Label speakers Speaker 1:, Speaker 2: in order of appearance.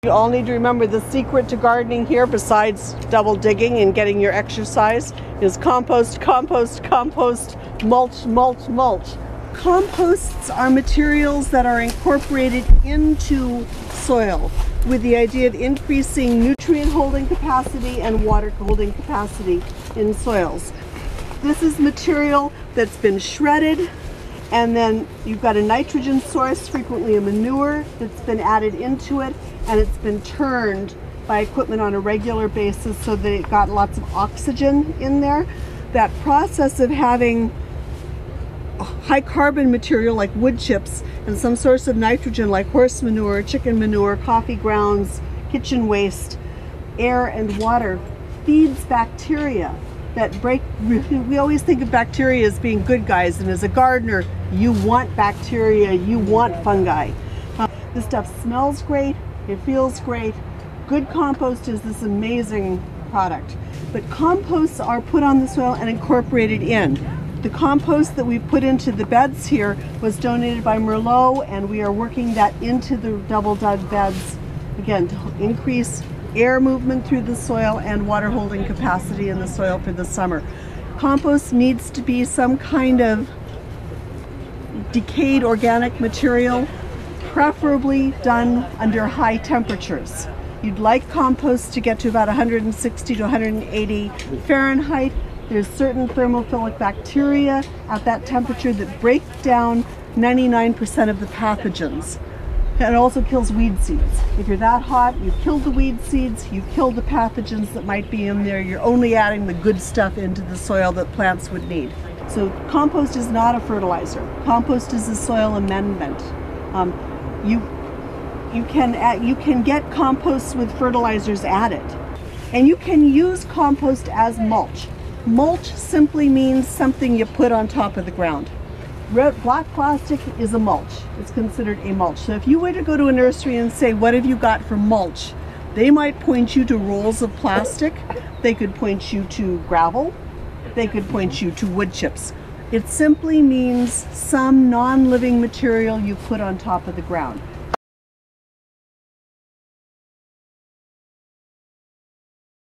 Speaker 1: You all need to remember the secret to gardening here, besides double digging and getting your exercise, is compost, compost, compost, mulch, mulch, mulch. Composts are materials that are incorporated into soil with the idea of increasing nutrient holding capacity and water holding capacity in soils. This is material that's been shredded, and then you've got a nitrogen source, frequently a manure, that's been added into it, and it's been turned by equipment on a regular basis so that it got lots of oxygen in there. That process of having high carbon material like wood chips and some source of nitrogen like horse manure, chicken manure, coffee grounds, kitchen waste, air and water feeds bacteria that break. We always think of bacteria as being good guys, and as a gardener you want bacteria, you want fungi. This stuff smells great, it feels great. Good compost is this amazing product, but composts are put on the soil and incorporated in. The compost that we put into the beds here was donated by Merlot, and we are working that into the double dug beds, again, to increase air movement through the soil and water holding capacity in the soil for the summer. Compost needs to be some kind of decayed organic material, preferably done under high temperatures. You'd like compost to get to about 160 to 180 Fahrenheit. There's certain thermophilic bacteria at that temperature that break down 99% of the pathogens. And it also kills weed seeds. If you're that hot, you've killed the weed seeds, you've killed the pathogens that might be in there, you're only adding the good stuff into the soil that plants would need. So compost is not a fertilizer. Compost is a soil amendment. You can get compost with fertilizers added. And you can use compost as mulch. Mulch simply means something you put on top of the ground. Black plastic is a mulch. It's considered a mulch. So if you were to go to a nursery and say, what have you got for mulch? They might point you to rolls of plastic. They could point you to gravel. They could point you to wood chips. It simply means some non-living material you put on top of the ground.